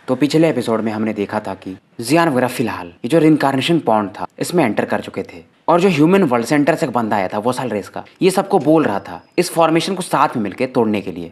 तो पिछले एपिसोड में हमने देखा था कि जियान वगैरह फिलहाल ये जो रिनकार्नेशन पॉन्ड था इसमें एंटर कर चुके थे और जो ह्यूमन वर्ल्ड सेंटर से एक बंदा आया था वो साल रेस का ये सबको बोल रहा था इस फॉर्मेशन को साथ में मिलकर तोड़ने के लिए।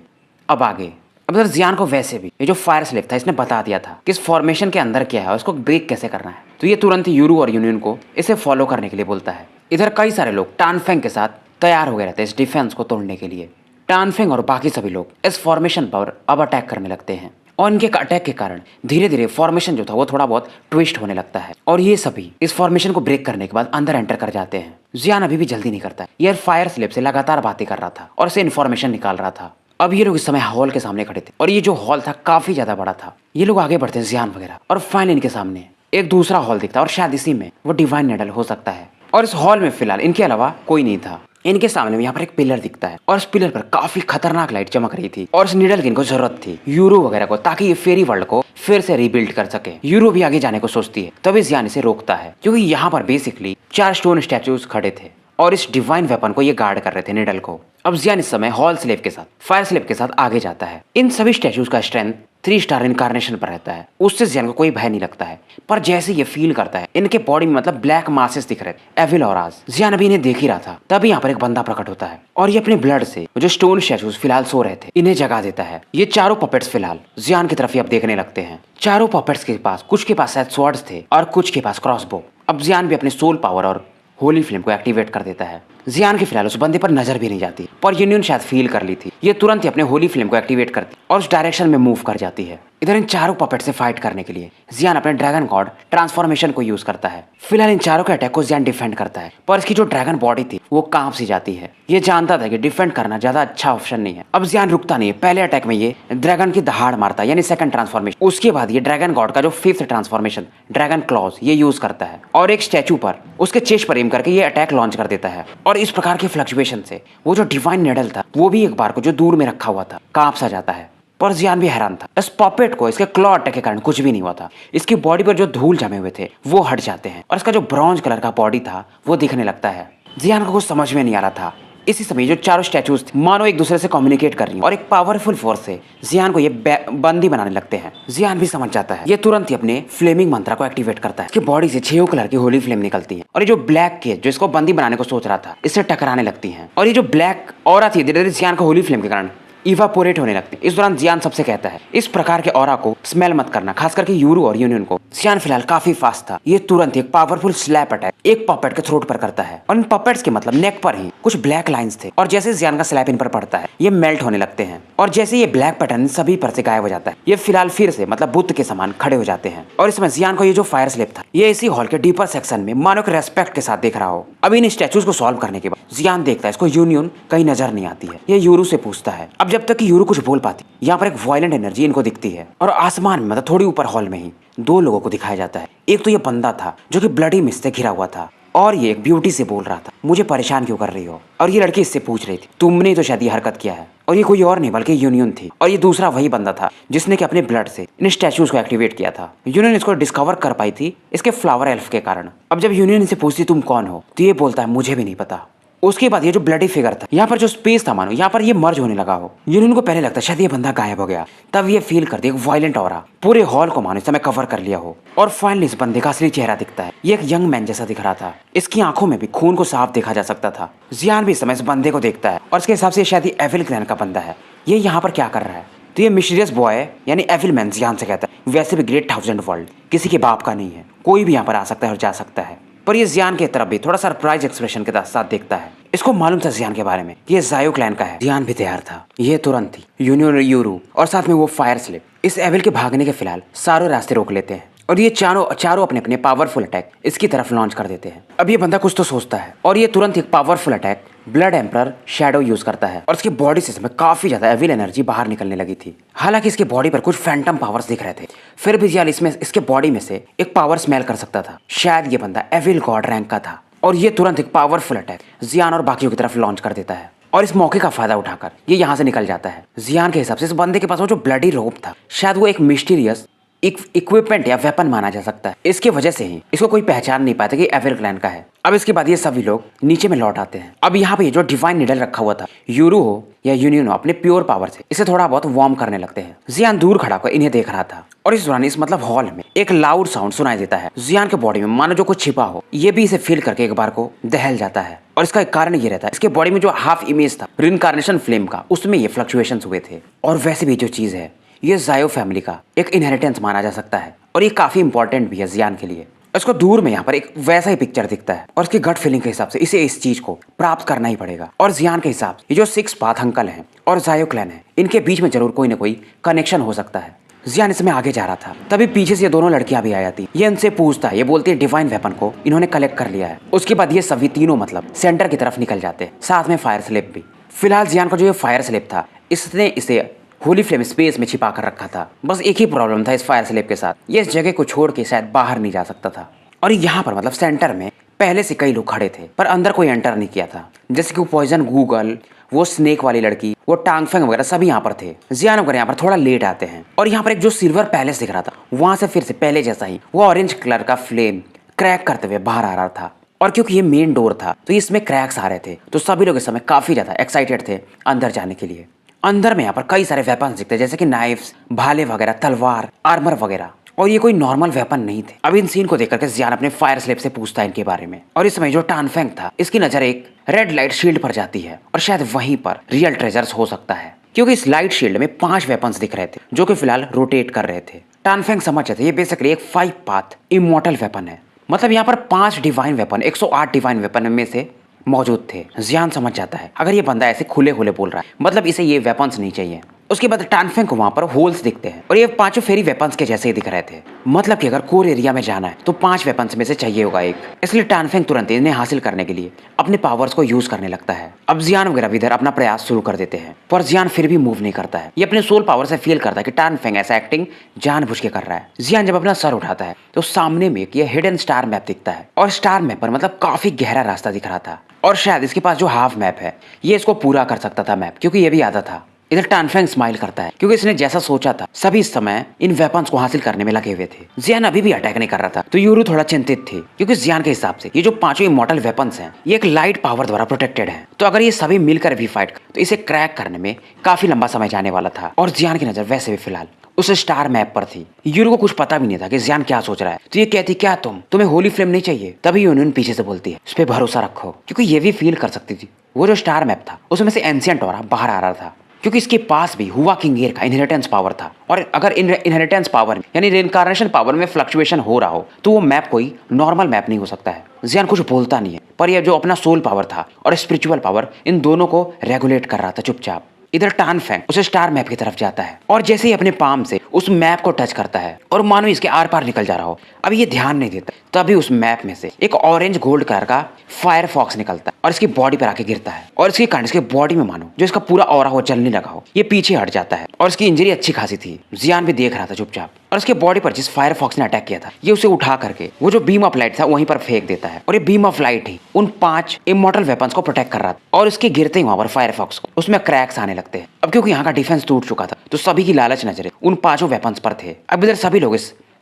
अब आगे अब सर जियान को वैसे भी ये जो फायर स्लेव था इसने बता दिया था कि इस फॉर्मेशन के अंदर क्या है, उसको ब्रेक कैसे करना है। तो ये तुरंत ही यूरू और यूनियन को इसे फॉलो करने के लिए बोलता है। इधर कई सारे लोग टानफेंग के साथ तैयार हो गए रहते हैं इस डिफेंस को तोड़ने के लिए। टानफेंग और बाकी सभी लोग इस फॉर्मेशन पर अब अटैक करने लगते हैं और इनके अटैक के कारण धीरे धीरे फॉर्मेशन जो था वो थोड़ा बहुत ट्विस्ट होने लगता है और ये सभी इस फॉर्मेशन को ब्रेक करने के बाद अंदर एंटर कर जाते हैं। जियान अभी भी जल्दी नहीं करता है, ये फायर स्लेव से लगातार बातें कर रहा था और इसे इन्फॉर्मेशन निकाल रहा था। अब ये लोग इस समय हॉल के सामने खड़े थे और ये जो हॉल था काफी ज्यादा बड़ा था। ये लोग आगे बढ़ते हैं जियान वगैरह और फाइनली इनके सामने एक दूसरा हॉल दिखता है और शायद इसी में वो डिवाइन नेडल हो सकता है। और इस हॉल में फिलहाल इनके अलावा कोई नहीं था। इनके सामने यहाँ पर एक पिलर दिखता है और इस पिलर पर काफी खतरनाक लाइट चमक रही थी और इस नीडल की इनको जरूरत थी यूरो वगैरह को, ताकि ये फेरी वर्ल्ड को फिर से रीबिल्ड कर सके। यूरो भी आगे जाने को सोचती है, तभी जियान इसे रोकता है क्योंकि यहाँ पर बेसिकली 4 स्टोन स्टैचूज खड़े थे और इस डिवाइन वेपन को ये गार्ड कर रहे थे नीडल को। अब जियान इस समय हॉल स्लेव के साथ फायर स्लेव के साथ आगे जाता है। इन सभी स्टैचूज का स्ट्रेंथ 3 स्टार इनकारनेशन पर रहता है, उससे जियान को कोई भय नहीं लगता है। पर जैसे ये फील करता है इनके बॉडी में मतलब ब्लैक मासेस दिख रहे थे, एविल ऑराज। जियान अभी इन्हें देख ही रहा था, तभी यहाँ पर एक बंदा प्रकट होता है और ये अपने ब्लड से जो स्टोन स्टैचूज फिलहाल सो रहे थे इन्हें जगा देता है। ये चारों पपेट्स फिलहाल जियान की तरफ ही अब देखने लगते हैं। चारों पपेट्स के पास कुछ के पास शायद स्वॉर्ड्स थे और कुछ के पास क्रॉसबो। अब जियान भी अपने सोल पावर और होली फ्लेम को एक्टिवेट कर देता है। जियान की फिलहाल उस बंदे पर नजर भी नहीं जाती, पर यूनियन शायद फील कर ली थी। ये तुरंत ही अपने होली फ्लेम को एक्टिवेट करती और उस डायरेक्शन में मूव कर जाती है। इधर इन चारों पपेट से फाइट करने के लिए जियान अपने ड्रैगन गॉड ट्रांसफॉर्मेशन को यूज करता है। फिलहाल इन चारों के अटैक को जियान डिफेंड करता है, पर इसकी जो ड्रैगन बॉडी थी वो कांप सी जाती है। ये जानता था कि डिफेंड करना ज्यादा अच्छा ऑप्शन नहीं है। अब जियान रुकता नहीं है, पहले अटैक में ये ड्रैगन की दहाड़ मारता है यानी सेकंड ट्रांसफॉर्मेशन। उसके बाद ये ड्रैगन गॉड का जो 5th ट्रांसफॉर्मेशन ड्रैगन क्लॉज ये यूज करता है और एक स्टैचू पर उसके चेस्ट पर एम करके ये अटैक लॉन्च कर देता है। और इस प्रकार के फ्लक्चुएशन से वो जो डिवाइन नेडल था वो भी एक बार को जो दूर में रखा हुआ था कांप सा जाता है। पर जियान भी हैरान था, इस पॉपेट को इसके क्लॉ अटैक के कारण कुछ भी नहीं हुआ था। इसकी बॉडी पर जो धूल जमे हुए थे वो हट जाते हैं और इसका जो ब्रॉन्ज कलर का बॉडी था वो दिखने लगता है। जियान को कुछ समझ में नहीं आ रहा था। इसी समय जो चारों स्टैचूज थे मानो एक दूसरे से कम्युनिकेट कर रही हैं और एक पावरफुल फोर्स से जियान को ये बंदी बनाने लगते हैं। जियान भी समझ जाता है, ये तुरंत ही अपने फ्लेमिंग मंत्रा को एक्टिवेट करता है। इसकी बॉडी से 6 कलर की होली फ्लेम निकलती है और ये जो ब्लैक केज जो इसको बंदी बनाने को सोच रहा था इससे टकराने लगती है और ये जो ब्लैक ऑरा थी धीरे धीरे जियान को होली फ्लेम के कारण इवापोरेट होने लगती है। इस दौरान जियान सबसे कहता है इस प्रकार के ऑरा को स्मेल मत करना, खास करके यूरू और यूनियन को। जियान फिलहाल काफी फास्ट था, ये तुरंत एक पावरफुल स्लैप अटैक एक पपेट के थ्रोट पर करता है और इन पपेट्स के मतलब नेक पर ही कुछ ब्लैक लाइंस थे और जैसे जियान का स्लैप इन पर पड़ता है ये मेल्ट होने लगते हैं और जैसे ये ब्लैक पैटर्न सभी पर से गायब हो जाता है ये फिलहाल फिर से मतलब बुद्ध के समान खड़े हो जाते हैं। और इसमें जियान को ये जो फायर स्लेप था ये इसी हॉल के डीपर सेक्शन में मानो के रेस्पेक्ट के साथ देख रहा हो। अब इन स्टैचूज को सॉल्व करने के बाद जियान देखता है इसको यूनियन कहीं नजर नहीं आती है। ये यूरू से पूछता है। अब जब तक कि यूरू कुछ बोल पाती यहाँ पर एक वायलेंट एनर्जी इनको दिखती है और आसमान में मतलब थोड़ी ऊपर हॉल में ही 2 लोगों को दिखाया जाता है। एक तो ये बंदा था जो कि ब्लडी मिस्ट से घिरा हुआ था और ये एक ब्यूटी से बोल रहा था मुझे परेशान क्यों कर रही हो। और ये लड़की इससे पूछ रही थी तुमने तो शायद ये हरकत किया है और ये कोई और नहीं बल्कि यूनियन थी। और ये दूसरा वही बंदा था जिसने कि अपने ब्लड से इन स्टैचूज को एक्टिवेट किया था। यूनियन इसको डिस्कवर कर पाई थी इसके फ्लावर एल्फ के कारण। अब जब यूनियन इसे पूछती तुम कौन हो तो ये बोलता है मुझे भी नहीं पता। उसके बाद ये जो ब्लडी फिगर था यहाँ पर जो स्पेस था मानो यहाँ पर ये मर्ज होने लगा हो। यूनियन को पहले लगता शायद ये बंदा गायब हो गया, तब ये फील करती एक वायलेंट ऑरा पूरे हॉल को मानो इस समय कवर कर लिया हो। और फाइनली इस बंदे का असली चेहरा दिखता है। ये एक यंग मैन जैसा दिख रहा था, इसकी आंखों में भी खून को साफ देखा जा सकता था। जियान भी इस समय इस बंदे को देखता है और इसके हिसाब से शायद ये एविल क्लैन का बंदा है। ये यहाँ पर क्या कर रहा है तो ये मिस्टीरियस बॉय यानी एविल मैन जियान से कहता है वैसे भी ग्रेट 1000 वर्ल्ड किसी के बाप का नहीं है, कोई भी यहाँ पर आ सकता है और जा सकता है। पर ये जियान की तरफ भी थोड़ा सरप्राइज एक्सप्रेशन के साथ देखता है। इसको मालूम था जियान के बारे में कि ये जायो क्लैन का है। जियान भी तैयार था, ये तुरंत ही यूनियन यूरू और साथ में वो फायर स्लेव इस एविल के भागने के फिलहाल सारे रास्ते रोक लेते हैं और ये चारों अपने अपने पावरफुल अटैक इसकी तरफ लॉन्च कर देते हैं। अब ये बंदा कुछ तो सोचता है और ये तुरंत एक powerful attack blood emperor shadow use करता है और इसकी बॉडी से इसमें काफी ज्यादा एविल एनर्जी बाहर निकलने लगी थी। हालांकि इसकी बॉडी पर कुछ फैंटम पावर्स दिख रहे थे, फिर भी जियान इसमें इसके बॉडी में से एक पावर स्मेल कर सकता था। शायद ये बंदा एविल गॉड रैंक का था और ये तुरंत एक पावरफुल अटैक जियान और बाकियों की तरफ लॉन्च कर देता है और इस मौके का फायदा उठाकर ये यहाँ से निकल जाता है। जियान के हिसाब से इस बंदे के पास वो जो ब्लडी रोप था शायद वो एक मिस्टीरियस इक्विपमेंट या वेपन माना जा सकता है। इसके वजह से ही इसको कोई पहचान नहीं पाता कि एविल क्लैन का है। अब इसके बाद ये सभी लोग नीचे में लौट आते हैं। अब यहाँ पे जो डिवाइन निडल रखा हुआ था यूरू हो या यूनियन हो अपने प्योर पावर से इसे थोड़ा बहुत वार्म करने लगते हैं। जियान दूर खड़ा होकर इन्हें देख रहा था और इस दौरान इस मतलब हॉल में एक लाउड साउंड सुनाई देता है। जियान के बॉडी में मानो जो कुछ छिपा हो, ये भी इसे फील करके एक बार को दहल जाता है। और इसका एक कारण ये रहता है, इसके बॉडी में जो हाफ इमेज था रिनकार्नेशन फ्लेम का, उसमें ये फ्लक्चुएशंस हुए थे। और वैसे भी जो चीज है, ये जायो फैमिली का एक इनहेरिटेंस माना जा सकता है और ये काफी इंपॉर्टेंट भी है जियान के लिए। उसको दूर में यहाँ पर एक वैसा ही पिक्चर दिखता है और उसकी गट फीलिंग के हिसाब से इसे इस चीज को प्राप्त करना ही पड़ेगा। और जियान के हिसाब से ये जो 6 पाथ अंकल हैं और जायो क्लैन है, इनके बीच में जरूर कोई ना कोई कनेक्शन हो सकता है। जियान इसमें आगे जा रहा था, तभी पीछे से ये दोनों लड़कियां भी आ जाती। ये इनसे पूछता है, ये बोलती है डिवाइन वेपन को इन्होंने कलेक्ट कर लिया है। उसके बाद ये सभी तीनों मतलब सेंटर की तरफ निकल जाते, साथ में फायर स्लिप भी। फिलहाल जियान का जो ये फायर स्लिप था, इसने इसे होली फ्लेम स्पेस में छिपा कर रखा था। बस एक ही प्रॉब्लम था इस फायर स्लिप के साथ, ये इस जगह को छोड़ के शायद बाहर नहीं जा सकता था। और यहाँ पर मतलब सेंटर में पहले से कई लोग खड़े थे, पर अंदर कोई एंटर नहीं किया था। जैसे कि वो पॉइजन गूगल, वो स्नेक वाली लड़की, वो टांगफेंग वगैरह सभी यहाँ पर थे। जियान वगैरह यहाँ पर थोड़ा लेट आते हैं। और यहाँ पर एक जो सिल्वर पैलेस दिख रहा था, वहां से फिर से पहले जैसा ही वो ऑरेंज कलर का फ्लेम क्रैक करते हुए बाहर आ रहा था। और क्योंकि ये मेन डोर था तो इसमें क्रैक्स आ रहे थे, तो सभी लोग इस समय काफी ज्यादा एक्साइटेड थे अंदर जाने के लिए। अंदर में यहाँ पर कई सारे वेपन्स दिखते, जैसे कि नाइफ्स, भाले वगैरह, तलवार, आर्मर वगैरह। और ये कोई नॉर्मल वेपन नहीं थे। अब इन सीन को देख करके जियान अपने फायर स्लिप से पूछता है इनके बारे में। और इस समय जो टानफेंग था, इसकी नजर एक रेड लाइट शील्ड पर जाती है और शायद वहीं पर रियल ट्रेजर्स हो सकता है, क्योंकि इस लाइट शील्ड में 5 वेपन्स दिख रहे थे जो कि फिलहाल रोटेट कर रहे थे। टानफेंग समझ जाते ये बेसिकली एक 5 पाथ इमॉर्टल वेपन है। मतलब यहाँ पर 5 डिवाइन वेपन, 108 डिवाइन वेपन में से मौजूद थे। जियान समझ जाता है अगर ये बंदा ऐसे खुले खुले बोल रहा है, मतलब इसे ये वेपन्स नहीं चाहिए। उसके बाद टानफेंग को वहां पर होल्स दिखते हैं और ये 5 फेरी वेपन्स के जैसे ही दिख रहे थे। मतलब कि अगर कोर एरिया में जाना है तो 5 वेपन्स में से चाहिए होगा एक। इसलिए टानफेंग तुरंत इन्हें हासिल करने के लिए अपने पावर्स को यूज करने लगता है। अब जियान वगैरह भी इधर अपना प्रयास शुरू कर देते हैं, पर जियान फिर भी मूव नहीं करता है। ये अपने सोल पावर से फील करता है कि टानफेंग ऐसा एक्टिंग जानबूझ के कर रहा है। जियान जब अपना सर उठाता है तो सामने में एक ये हिडन स्टार मैप दिखता है और स्टार मैप पर मतलब काफी गहरा रास्ता दिख रहा था। और शायद इसके पास जो हाफ मैप है, ये इसको पूरा कर सकता था मैप, क्योंकि ये भी आधा था। इधर टानफेंग स्माइल करता है क्योंकि इसने जैसा सोचा था सभी इस समय इन वेपन्स को हासिल करने में लगे हुए थे। जियान अभी भी अटैक नहीं कर रहा था, तो यूरू थोड़ा चिंतित थे, क्योंकि जियान के हिसाब से ये जो 5 इमॉर्टल वेपन्स हैं, ये एक लाइट पावर द्वारा प्रोटेक्टेड हैं। तो अगर ये सभी मिलकर भी फाइट तो इसे क्रैक करने में काफी लंबा समय जाने वाला था। और जियान की नजर वैसे भी फिलहाल उस स्टार मैप पर थी। यूरू को कुछ पता भी नहीं था कि जियान क्या सोच रहा है। तो ये कहती, क्या तुम्हें होली फ्लेम नहीं चाहिए? तभी यूनियन पीछे से बोलती है, उस पर भरोसा रखो, क्योंकि ये भी फील कर सकती थी वो जो स्टार मैप था उसमें से एंशिएंट ऑरा बाहर आ रहा था, क्योंकि इसके पास भी हुआ किंग ईयर का इनहेरिटेंस पावर था। और अगर इनहेरिटेंस पावर यानी रिइंकार्नेशन पावर में फ्लक्चुएशन हो रहा हो तो वो मैप कोई नॉर्मल मैप नहीं हो सकता है। जियान कुछ बोलता नहीं है, पर यह जो अपना सोल पावर था और स्पिरिचुअल पावर, इन दोनों को रेगुलेट कर रहा था चुपचाप। इधर टानफेंग उस स्टार मैप की तरफ जाता है और जैसे ही अपने पाम से उस मैप को टच करता है और मानो इसके आर पार निकल जा रहा हो, अब ये ध्यान नहीं देता, तभी उस मैप में से एक ऑरेंज गोल्ड कलर का फायर फॉक्स निकलता है और इसकी बॉडी पर आके गिरता है। और इसके कारण इसके बॉडी में मानो जो इसका पूरा ऑरा हो जलने लगा हो, ये पीछे हट जाता है। और इसकी इंजरी अच्छी खासी थी, जियान भी देख रहा था चुपचाप। और इसके बॉडी पर जिस फायर फॉक्स ने अटैक किया था, ये उसे उठा करके वो जो बीम ऑफ लाइट था वहीं पर फेंक देता है। और ये बीम ऑफ लाइट ही उन 5 इमॉर्टल वेपन्स को प्रोटेक्ट कर रहा था। और इसके गिरते ही वहां पर फायर फॉक्स को उसमें क्रैक्स आने लगते हैं। अब क्योंकि यहाँ का डिफेंस टूट चुका था, तो सभी की लालच नजरें उन 5 वेपन्स पर थे। अब इधर सभी लोग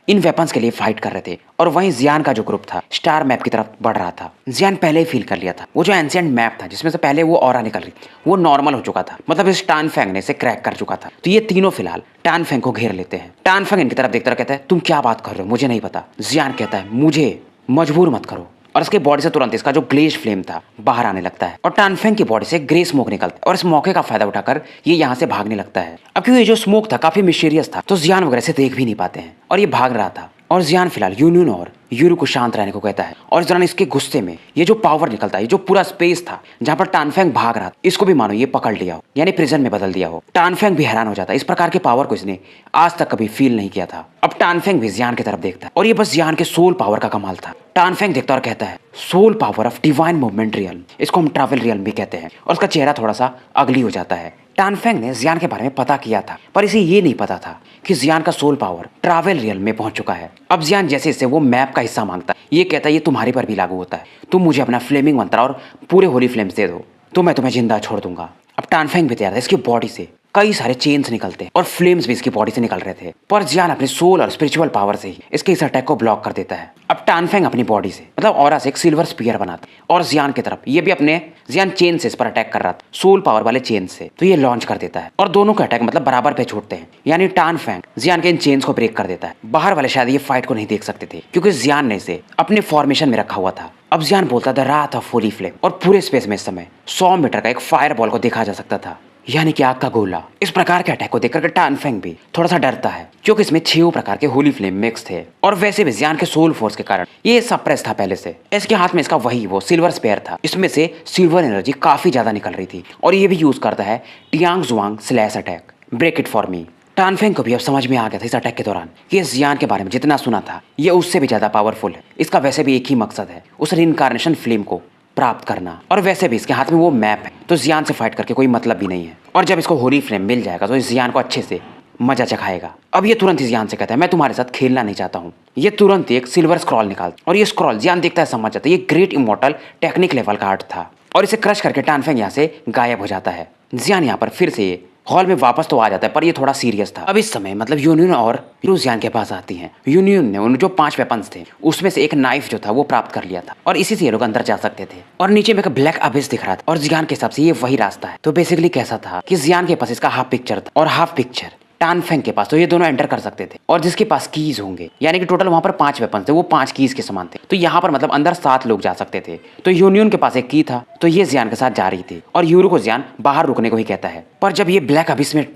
इन वेपन्स के लिए फाइट कर रहे थे और वहीं जियान का जो ग्रुप था स्टार मैप की तरफ बढ़ रहा था। जियान पहले ही फील कर लिया था वो जो एंशिएंट मैप था जिसमें से पहले वो ऑरा निकल रही, वो नॉर्मल हो चुका था, मतलब इस टानफेंग ने इसे क्रैक कर चुका था। तो ये तीनों फिलहाल टानफेंग को घेर लेते हैं। टानफेंग इनकी तरफ देखता कहता है, तुम क्या बात कर रहे हो, मुझे नहीं पता। जियान कहता है, मुझे मजबूर मत करो। और इसके बॉडी से तुरंत इसका जो ग्लेज फ्लेम था बाहर आने लगता है और टानफेंग की बॉडी से ग्रे स्मोक निकलता है। और इस मौके का फायदा उठाकर ये यहाँ से भागने लगता है। अब क्योंकि ये जो स्मोक था काफी मिस्टीरियस था, तो जियान वगैरह से देख भी नहीं पाते हैं और ये भाग रहा था। और जियान फिलहाल यूनियन और यूरू को शांत रहने को कहता है। और इस दौरान इसके गुस्से में ये जो पावर निकलता है, ये जो पूरा स्पेस था जहां पर टानफेंग भाग रहा था, इसको भी मानो ये पकड़ लिया हो, यानी प्रिजन में बदल दिया हो। टानफेंग भी हैरान हो जाता है, इस प्रकार के पावर को इसने आज तक कभी फील नहीं किया था। अब टानफेंग भी जियान की तरफ देखता है और ये बस जियान के सोल पावर का कमाल था। टानफेंग देखता और कहता है, soul power of divine movement real, इसको हम ट्रैवल रियल भी कहते हैं। और उसका चेहरा थोड़ा सा अगली हो जाता है। टानफेंग ने जियान के बारे में पता किया था, पर इसे ये नहीं पता था कि जियान का सोल पावर ट्रैवल रियल में पहुंच चुका है। अब जियान जैसे इससे वो मैप का हिस्सा मांगता है, ये कहता है ये तुम्हारे पर भी लागू होता है, तुम मुझे अपना फ्लेमिंग मंत्र और पूरे होली फ्लेम्स दे दो तो मैं तुम्हें जिंदा छोड़ दूंगा। अब टानफेंग भी तैयार था, इसकी बॉडी से कई सारे चेन्स निकलते हैं और फ्लेम्स भी इसकी बॉडी से निकल रहे थे, पर जियान अपने सोल और स्पिरिचुअल पावर से ही इसके इस अटैक को ब्लॉक कर देता है। अब टानफेंग अपनी बॉडी से मतलब ऑरा से एक सिल्वर स्पीयर बनाता और जियान की तरफ ये भी अपने जियान चेन से इस पर अटैक कर रहा था, सोल पावर वाले चेन से, तो ये लॉन्च कर देता है और दोनों के अटैक मतलब बराबर पे छूटते हैं। यानी टानफेंग जियान के इन चेन्स को ब्रेक कर देता है। बाहर वाले शायद ये फाइट को नहीं देख सकते थे क्योंकि जियान ने इसे अपने फॉर्मेशन में रखा हुआ था। अब जियान बोलता था रात ऑफ होली फ्लेम और पूरे स्पेस में इस समय 100 मीटर का एक फायर बॉल को देखा जा सकता था, यानी कि आग का गोला। इस प्रकार के अटैक को देखकर टानफेंग भी थोड़ा सा डरता है क्योंकि इसमें 6 प्रकार के होली फ्लेम मिक्स थे और वैसे भी जियान के सोल फोर्स के कारण ये सप्रेस था पहले से। इसके हाथ में इसका वो सिल्वर स्पेयर था, इसमें से सिल्वर एनर्जी काफी ज्यादा निकल रही थी और ये भी यूज करता है टियांग जुआंग slash attack, break it for me. टानफेंग को भी अब समझ में आ गया था इस अटैक के दौरान कि इस जियान के बारे में जितना सुना था ये उससे भी ज्यादा पावरफुल है। इसका वैसे भी एक ही मकसद है, उस रिइंकार्नेशन फ्लेम को प्राप्त करना, और वैसे भी इसके हाथ में वो मैप है तो जियान से फाइट करके कोई मतलब भी नहीं है। और जब इसको होली फ्लेम मिल जाएगा तो इस जियान को अच्छे से मजा चखाएगा। अब ये तुरंत ही जियान से कहता है मैं तुम्हारे साथ खेलना नहीं चाहता हूँ। ये तुरंत ही एक सिल्वर स्क्रॉल निकालता और ये स्क्रॉल जियान देखता है समझ जाता है ये ग्रेट इमोर्टल टेक्निक लेवल का आर्ट था और इसे क्रश करके टानफेंग यहाँ से गायब हो जाता है। जियान यहाँ पर फिर से हॉल में वापस तो आ जाता है पर ये थोड़ा सीरियस था। अब इस समय मतलब यूनियन और जियान के पास आती हैं। यूनियन ने उन जो 5 वेपन्स थे उसमें से एक नाइफ जो था वो प्राप्त कर लिया था और इसी से ये लोग अंदर जा सकते थे और नीचे में एक ब्लैक अबिस दिख रहा था और जियान के हिसाब से ये वही रास्ता है। तो बेसिकली कैसा था कि जियान के पास इसका हाफ पिक्चर था और हाफ पिक्चर टानफेंग के पास, तो ये दोनों एंटर कर सकते थे और जिसके पास कीज होंगे, यानी कि टोटल वहां पर 5 वेपन थे, वो 5 कीज के समान थे। तो यहाँ पर मतलब अंदर 7 लोग जा सकते थे। तो यूनियन के पास एक की था तो ये जियान के साथ जा रही थी और यूरो को जियान बाहर रुकने को ही कहता है। पर जब ये ब्लैक अबिस में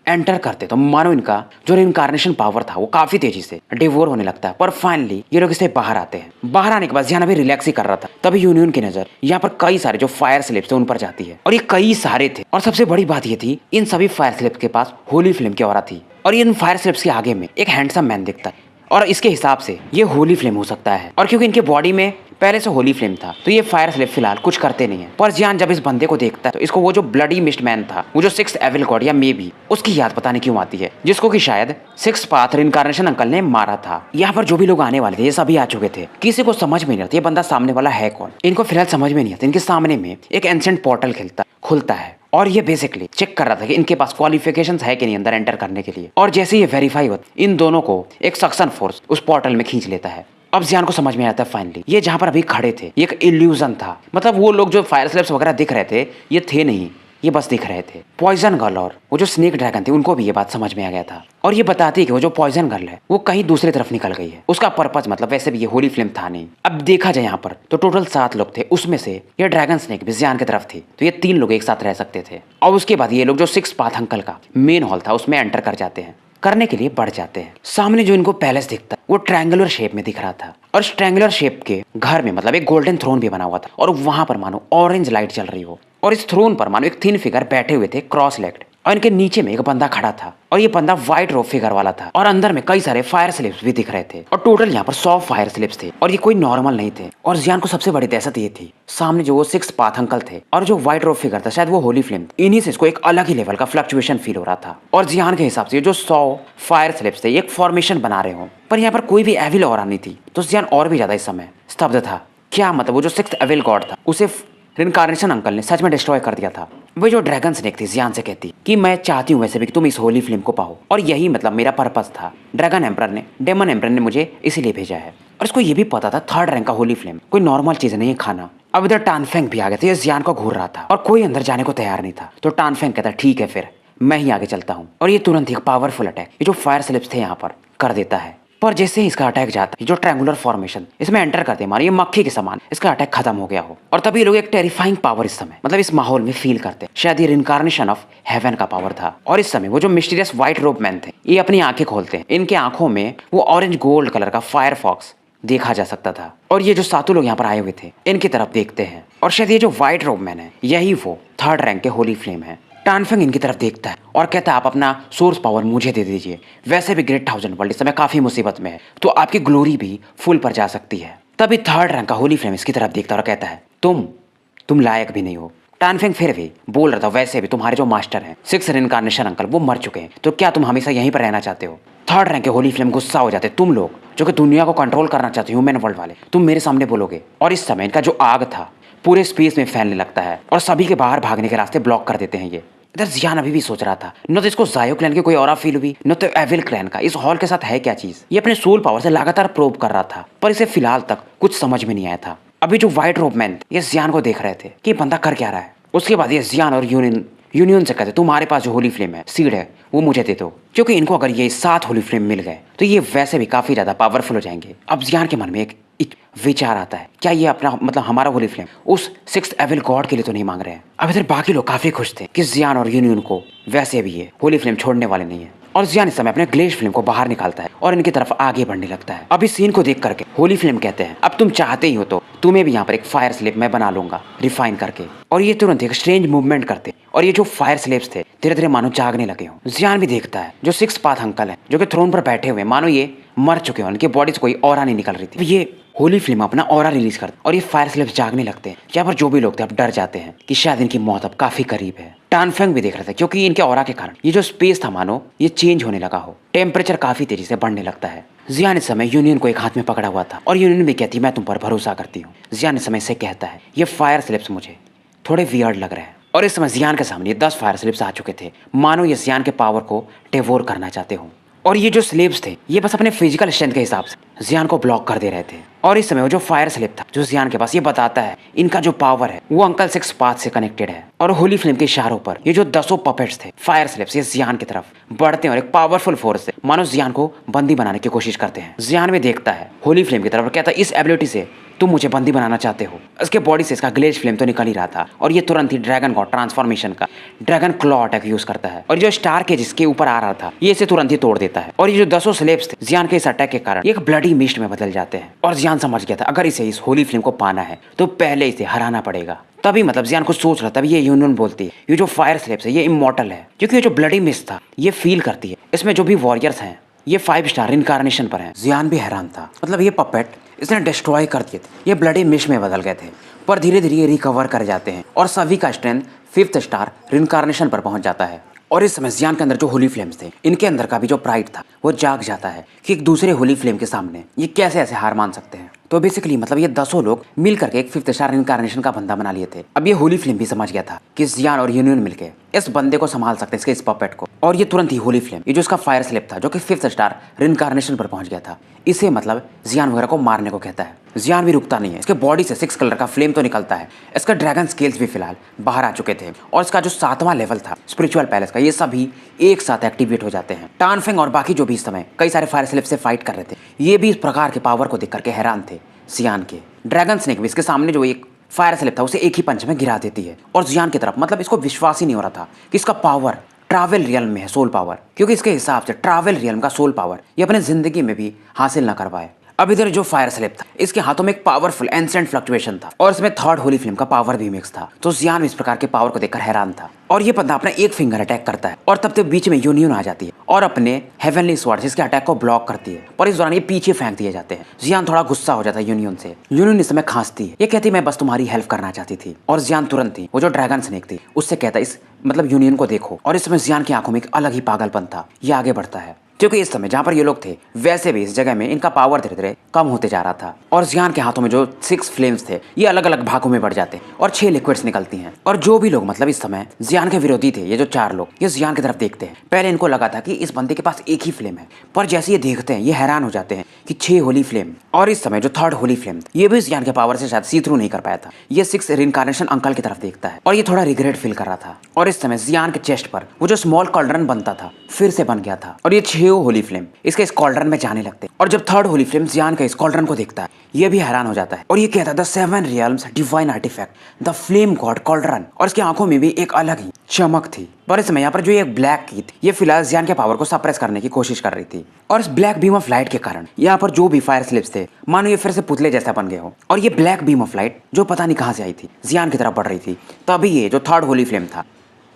एंटर करते तो मानो इनका जो रिइंकार्नेशन पावर था वो काफी तेजी से डिवोर होने लगता है। पर फाइनली ये लोग इससे बाहर आते हैं। बाहर आने के बाद जियान अभी रिलैक्स ही कर रहा था तभी यूनियन की नजर यहाँ पर कई सारे जो फायर स्लिप्स थे उन पर जाती है और ये कई सारे थे और सबसे बड़ी बात ये थी इन सभी फायर स्लिप्स के पास होली फ्लेम की ऑरा थी और इन फायर स्लिप्स के आगे में एक हैंडसम मैन दिखता है और इसके हिसाब से ये होली फ्लेम हो सकता है। और क्योंकि इनके बॉडी में पहले से होली फ्लेम था तो ये फायर स्लिप फिलहाल कुछ करते नहीं है। पर जियान जब इस बंदे को देखता है तो इसको वो जो ब्लडी मिस्ट मैन था, वो जो 6th एविल गॉड या मे बी उसकी याद पता नहीं क्यों आती है, जिसको कि शायद 6th पाथ रिइंकार्नेशन अंकल ने मारा था। यहाँ पर जो भी लोग आने वाले थे ये सभी आ चुके थे। किसी को समझ में नहीं आता ये बंदा सामने वाला है कौन। इनको फिलहाल समझ में नहीं आता। इनके सामने में एक एंशिएंट पोर्टल खुलता है और ये बेसिकली चेक कर रहा था कि इनके पास क्वालिफिकेशंस है कि नहीं अंदर एंटर करने के लिए। और जैसे ये वेरीफाई होता इन दोनों को एक सक्शन फोर्स उस पोर्टल में खींच लेता है। अब जियान को समझ में आता है फाइनली ये जहां पर अभी खड़े थे ये एक इल्यूजन था, मतलब वो लोग जो फायर स्लिप्स वगैरह दिख रहे थे ये थे नहीं, ये बस दिख रहे थे। पॉइजन गर्ल और वो जो स्नेक ड्रैगन थे उनको भी ये बात समझ में आ गया था और ये बताती है कि वो जो पॉइजन गर्ल है वो कहीं दूसरी तरफ निकल गई है। उसका पर्पज मतलब वैसे भी ये होली फ्लेम था नहीं। अब देखा जाए यहाँ पर तो टोटल 7 लोग थे, उसमें से ये ड्रैगन स्नेक भी जियान की तरफ थी तो ये 3 लोग एक साथ रह सकते थे। और उसके बाद ये लोग जो 6th पाथ अंकल का मेन हॉल था उसमें एंटर कर जाते हैं, करने के लिए बढ़ जाते हैं। सामने जो इनको पैलेस दिखता है वो ट्रायंगुलर शेप में दिख रहा था और इस ट्रायंगुलर शेप के घर में मतलब एक गोल्डन थ्रोन भी बना हुआ था और वहां पर मानो ऑरेंज लाइट जल रही हो और इस थ्रोन पर मानो एक थिन फिगर बैठे हुए थे क्रॉस लेग्ड और इनके नीचे में एक बंदा खड़ा था और ये बंदा व्हाइट रोब फिगर वाला था और अंदर में कई सारे फायर स्लिप्स भी दिख रहे थे और टोटल यहाँ पर 100 फायर स्लिप्स थे और ये कोई नॉर्मल नहीं थे। और जियान को सबसे बड़ी दहशत ये थी सामने जो वो 6th पाथ अंकल थे और जो व्हाइट रोब फिगर था शायद वो होली फ्लेम, इन्हीं से इसको एक अलग ही लेवल का फ्लक्चुएशन फील हो रहा था। और जियान के हिसाब से जो 100 फायर स्लिप्स थे एक फॉर्मेशन बना रहे हो पर यहाँ पर कोई भी एविल ऑरा नहीं थी। तो जियान और भी ज्यादा इस समय स्तब्ध था। क्या मतलब वो जो 6th एविल गॉड था उसे रिइंकार्नेशन अंकल ने सच में डिस्ट्रॉय कर दिया था। वो जो ड्रैगन स्नेक थी जियान से कहती कि मैं चाहती हूँ वैसे भी कि तुम इस होली फ्लेम को पाओ और यही मतलब मेरा पर्पस था। ड्रैगन एम्परर ने डेमन एम्परर ने मुझे इसीलिए भेजा है और इसको ये भी पता था 3rd रैंक का होली फ्लेम कोई नॉर्मल चीज नहीं है खाना। अब इधर टानफेंग भी आ गया था, ये जियान को घूर रहा था और कोई अंदर जाने को तैयार नहीं था। तो टानफेंग कहता ठीक है फिर मैं ही आगे चलता हूँ और ये तुरंत ही पावरफुल अटैक ये जो फायर स्लिप्स थे यहाँ पर कर देता है। पर जैसे ही इसका अटैक जाता है जो ट्रायंगुलर फॉर्मेशन इसमें एंटर करते मानो ये मक्खी के समान इसका अटैक खत्म हो गया हो और तभी लोग एक टेरिफाइंग पावर इस समय मतलब इस माहौल में फील करते हैं। शायद ये रिइंकार्नेशन ऑफ हेवन का पावर था। और इस समय वो जो मिस्टीरियस व्हाइट रोब मैन थे ये अपनी आंखें खोलते हैं, इनके आंखों में वो ऑरेंज गोल्ड कलर का फायर फॉक्स देखा जा सकता था और ये जो 7 लोग यहाँ पर आए हुए थे इनकी तरफ देखते हैं और शायद ये जो व्हाइट रोब मैन है यही वो 3rd रैंक के होली फ्लेम है। टानफेंग इनकी तरफ देखता है और कहता है आप अपना सोर्स पावर मुझे दे दीजिए, वैसे भी ग्रेट 1000 वर्ल्ड इस समय काफी मुसीबत में है तो आपकी ग्लोरी भी फुल पर जा सकती है। तभी 3rd रैंक का होली फ्लेम इसकी तरफ देखता और कहता है तुम लायक भी नहीं हो। टानफेंग फिर भी बोल रहा था वैसे भी तुम्हारे जो मास्टर हैं 6th रिइंकार्नेशन अंकल वो मर चुके हैं तो क्या तुम हमेशा यहीं पर रहना चाहते हो। 3rd रैंक के होली फ्लेम गुस्सा हो जाते तुम लोग जो कि दुनिया को कंट्रोल करना चाहते हो ह्यूमन वर्ल्ड वाले तुम मेरे सामने बोलोगे। और इस समय इनका जो आग था पूरे स्पेस में फैलने लगता है और सभी के बाहर भागने के रास्ते ब्लॉक कर देते हैं ये। इधर जियान अभी भी सोच रहा था, न तो इसको जायो क्लैन की कोई ऑरा फील हुई, न तो एविल क्लैन का। इस हॉल के साथ है क्या चीज? ये अपने सोल पावर से लगातार प्रोब कर रहा था, पर इसे फिलहाल तक कुछ समझ में नहीं आया था। अभी जो व्हाइट रोब मैन ये जियान को देख रहे थे कि ये बंदा कर क्या रहा है। उसके बाद ये जियान और यूनियन से कहते तुम्हारे पास जो होली फ्लेम है, सीड है, वो मुझे दे दो, क्योंकि इनको अगर ये 7 होली फ्लेम मिल गए तो ये वैसे भी काफी ज्यादा पावरफुल हो जाएंगे। अब जियान के मन में एक विचार आता है, क्या ये अपना मतलब हमारा होली फ्लेम उस 6th एविल गॉड के लिए तो नहीं मांग रहे हैं? अब इधर बाकी लोग काफी खुश थे कि जियान और यूनियन को वैसे भी ये होली फ्लेम छोड़ने वाले नहीं है। और जियान इस समय अपने ग्लेज फ्लेम को बाहर निकालता है और इनकी तरफ आगे बढ़ने लगता है। अब इस सीन को देख करके होली फ्लेम कहते हैं, अब तुम चाहते ही हो तो तुम्हें भी यहाँ पर एक फायर स्लेब मैं बना लूंगा रिफाइन करके। और ये तुरंत एक स्ट्रेंज मूवमेंट करते और ये जो फायर स्लेब्स थे धीरे धीरे मानो जागने लगे हो। जियान भी देखता है जो 6 पाथ अंकल है जो कि थ्रोन पर बैठे हुए, मानो ये मर चुके हो, उनकी बॉडी से कोई ऑरा नहीं निकल रही थी। ये होली फ्लेम अपना ऑरा रिलीज करते और ये फायर स्लेब्स जागने लगते हैं। यहाँ पर जो भी लोग थे अब डर जाते हैं कि शायद इनकी मौत अब काफी करीब है। टानफेंग भी देख रहे थे क्योंकि इनके ऑरा के कारण ये जो स्पेस था मानो ये चेंज होने लगा हो, टेम्परेचर काफी तेजी से बढ़ने लगता है। जियान इस समय यूनियन को एक हाथ में पकड़ा हुआ था और यूनियन भी कहती मैं तुम पर भरोसा करती हूँ। जियान इस समय से कहता है ये फायर स्लेब्स मुझे थोड़े वियर्ड लग रहे हैं। और इस समय जियान के सामने 10 फायर स्लेब्स आ चुके थे, मानो ये जियान के पावर को डेवोर करना चाहते हो। और ये जो स्लेब्स थे ये बस अपने फिजिकल स्ट्रेंथ के हिसाब से जियान को ब्लॉक कर दे रहे थे। और इस समय वो जो फायर स्लेब था जो जियान के पास, ये बताता है इनका जो पावर है वो अंकल 6 पाथ से कनेक्टेड है। और होली फ्लेम के इशारों पर ये जो 10 पपेट्स थे फायर स्लेब्स ये जियान की तरफ बढ़ते हैं और एक पावरफुल फोर्स से मानो जियान को बंदी बनाने की कोशिश करते हैं। जियान भी देखता है होली फ्लेम की तरफ और कहता है इस एबिलिटी से तुम मुझे बंदी बनाना चाहते हो। इसके बॉडी से इसका ग्लेज फ्लेम तो निकल ही रहा था और ये तुरंत ही ड्रैगन गॉड ट्रांसफॉर्मेशन का ड्रैगन क्लॉ अटैक यूज करता है और जो स्टार के जिसके ऊपर आ रहा था ये इसे तुरंत ही तोड़ देता है। और ये जो 10 स्लेब्स थे जियान के इस अटैक के कारण एक ब्लडी मिस्ट में बदल जाते हैं। और जियान समझ गया था अगर इसे इस होली फ्लेम को पाना है तो पहले इसे हराना पड़ेगा। तभी मतलब जियान को सोच रहा था, तभी ये यूनियन बोलती है ये जो फायर स्लेब्स है ये इमॉर्टल है, क्योंकि ये जो ब्लडी मिस्ट था ये फील करती है इसमें जो भी वॉरियर्स हैं ये 5 स्टार इनकारनेशन पर हैं। जियान भी हैरान था, मतलब ये पपेट इसने डिस्ट्रॉय कर दिए थे, ये ब्लडी मिस्ट में बदल गए थे, पर धीरे धीरे ये रिकवर कर जाते हैं और सभी का स्ट्रेंथ 5th स्टार रिनकारनेशन पर पहुंच जाता है। और इस समय जियान के अंदर जो होली फ्लेम्स थे इनके अंदर का भी जो प्राइड था वो जाग जाता है कि एक दूसरे होली फ्लेम के सामने ये कैसे ऐसे हार मान सकते हैं। तो बेसिकली मतलब ये 10 लोग मिल करके एक 5th स्टार इनकारनेशन का बंदा बना लिए थे। अब ये होली फ्लेम भी समझ गया था कि जियान और यूनियन मिलके इस बंदे को संभाल सकते हैं, इसके इस पपेट को। और ये तुरंत ही होली फ्लेम ये जो इसका फायर स्लेब था जो कि 5th स्टार रिनकारनेशन पर पहुंच गया था, इसे मतलब जियान वगैरह को मारने को कहता है। जियान भी रुकता नहीं है, इसके बॉडी से 6 कलर का फ्लेम तो निकलता है, इसका ड्रैगन स्केल्स भी फिलहाल बाहर आ चुके थे और इसका जो 7वां लेवल था स्पिरिचुअल पैलेस का ये सभी एक साथ एक्टिवेट हो जाते हैं। टानफेंग और बाकी जो भी इस समय कई सारे फायर स्लेब से फाइट कर रहे थे ये भी इस प्रकार के पावर को देख करके हैरान थे। जियान के ड्रैगन स्नेक भी इसके सामने जो एक फायर स्लेब था उसे एक ही पंच में गिरा देती है। और जियान की तरफ मतलब इसको विश्वास ही नहीं हो रहा था कि इसका पावर ट्रैवल रियल्म में है, सोल पावर, क्योंकि इसके हिसाब से ट्रैवल रियल्म का सोल पावर ये अपने जिंदगी में भी हासिल न कर पाए। अब इधर जो फायर स्लेब था इसके हाथों में एक पावरफुल एंसेंट फ्लक्चुएशन था और इसमें 3rd होली फ्लेम का पावर भी मिक्स था। तो जियान इस प्रकार के पावर को देखकर हैरान था और ये बंदा अपना एक फिंगर अटैक करता है और तब तक बीच में यूनियन आ जाती है और अपने हेवनली स्वॉर्ड इसके अटैक को ब्लॉक करती है। पर इस दौरान ये पीछे फेंक दिए जाते हैं। जियान थोड़ा गुस्सा हो जाता है यूनियन से। यूनियन इस समय खांसती है, ये कहती मैं बस तुम्हारी हेल्प करना चाहती थी। और जियान तुरंत ही वो जो ड्रैगन स्नेक थी उससे कहता इस मतलब यूनियन को देखो। और इस समय जियान की आंखों में एक अलग ही पागलपन था, ये आगे बढ़ता है क्योंकि इस समय जहाँ पर ये लोग थे वैसे भी इस जगह में इनका पावर धीरे धीरे कम होते जा रहा था। और जियान के हाथों में जो 6 फ्लेम्स थे ये अलग अलग भागों में बढ़ जाते और 6 लिक्विड्स निकलती हैं। और जो भी लोग मतलब इस समय जियान के विरोधी थे ये जो 4 लोग ये जियान की तरफ देखते हैं। पहले इनको लगा था कि इस बंदे के पास एक ही फ्लेम है, पर जैसे ये देखते हैं ये हैरान हो जाते हैं कि 6 होली फ्लेम। और इस समय जो 3rd होली फ्लेम ये भी जियान के पावर से शायद सी थ्रू नहीं कर पाया था। ये 6 रिनकारनेशन अंकल की तरफ देखता है और ये थोड़ा रिग्रेट फील कर रहा था। और इस समय जियान के चेस्ट पर वो जो स्मॉल कॉल्ड्रन बनता था फिर से बन गया था और ये 6 होली फ्लेम इसके इस कॉल्ड्रन में जाने लगते हैं। और जब 3rd होली फ्लेम जियान का इस कॉल्ड्रन को देखता है ये भी हैरान हो जाता है और ये कहता है the 7 realms divine artifact the flame god cauldron. और इसकी आंखों में भी एक अलग ही चमक थी। पर इस समय यहाँ पर जो ये ब्लैक की थी ये फिलहाल जियान के पावर को सप्रेस करने की कोशिश कर रही थी। और इस ब्लैक बीम ऑफ लाइट के कारण यहाँ पर जो भी फायर स्लिप्स थे मानो ये फिर से पुतले जैसा बन गए हो। और ये ब्लैक बीम ऑफ लाइट जो पता नहीं कहाँ से आई थी जियान की तरफ बढ़ रही थी, तभी ये जो 3rd होली फ्लेम था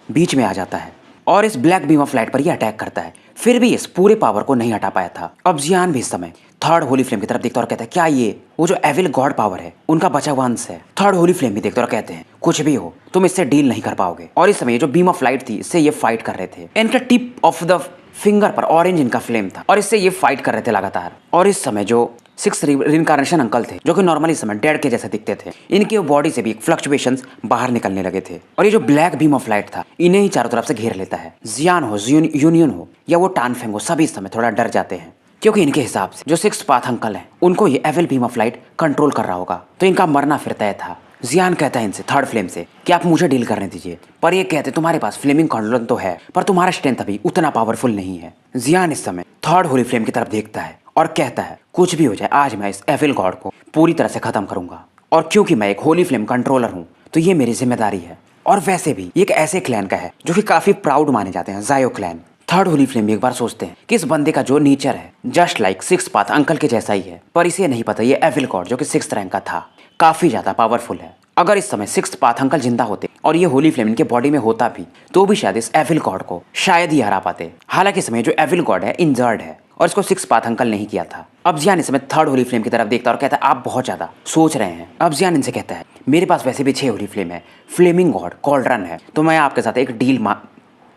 बीच में आ जाता है और इस ब्लैक बीम ऑफ लाइट पर ये अटैक करता है। फिर भी इस पूरे पावर को नहीं हटा पाया था। अब जियान भी इस समय 3rd होली फ्लेम की तरफ देखता और कहता है क्या ये वो जो एविल गॉड पावर है उनका बचा हुआ अंश है। 3rd होली फ्लेम भी देखते और कहते हैं कुछ भी हो तुम इससे डील नहीं कर पाओगे। और इस समय जो बीम ऑफ लाइट थी इससे ये फाइट कर रहे थे। इनका टिप ऑफ द फिंगर पर ऑरेंज इनका फ्लेम था और इससे ये फाइट कर रहे थे लगातार। और इस समय जो 6 रिनकार्नेशन अंकल थे जो कि नॉर्मली इस समय डेड के जैसे दिखते थे। इनकी बॉडी से भी फ्लक्चुएशंस बाहर निकलने लगे थे और ये जो ब्लैक बीम ऑफ लाइट था इन्हें ही चारों तरफ से घेर लेता है। जियान हो, यूनियन हो या वो टानफेंग हो, सभी इस समय थोड़ा डर जाते हैं क्योंकि इनके हिसाब से जो 6 पाथ अंकल हैं उनको ये evil beam of light control कर रहा होगा, तो इनका मरना फिर तय था। जियान कहता है इनसे, थर्ड फ्लेम से, कि आप मुझे डील करने दीजिए, पर ये कहते तुम्हारे पास फ्लेमिंग कॉन्डलन तो है पर तुम्हारा स्ट्रेंथ अभी उतना पावरफुल नहीं है। जियान इस समय थर्ड होली फ्लेम की तरफ देखता है और कहता है कुछ भी हो जाए आज मैं इस एविल गॉड को पूरी तरह से खत्म करूंगा, और क्योंकि मैं एक होली फ्लेम कंट्रोलर हूँ तो ये मेरी जिम्मेदारी है। और वैसे भी एक ऐसे क्लैन का है जो कि काफी प्राउड माने जाते हैं, जायो क्लैन। थर्ड होली फ्लेम भी एक बार सोचते हैं कि इस बंदे का जो नेचर है जस्ट लाइक 6 पाथ अंकल के जैसा ही है, पर इसे नहीं पता ये एविल गॉड जो कि 6th रैंक का था काफी ज्यादा पावरफुल है। अगर इस समय 6th पाथ अंकल जिंदा होते और ये होली फ्लेम इनके बॉडी में होता भी तो भी शायद इस एविल गॉड को शायद ही हरा पाते। हालांकि इस समय जो एविल गॉड है इंजर्ड है और इसको 6 पाथ अंकल नहीं किया था। अब जियान इस समय थर्ड होली फ्लेम की तरफ देखता है और कहता है आप बहुत ज्यादा सोच रहे हैं। अब जियान इनसे कहता है मेरे पास वैसे भी 6 होली फ्लेम है, फ्लेमिंग गॉड कॉल्ड्रन है, तो मैं आपके साथ एक डील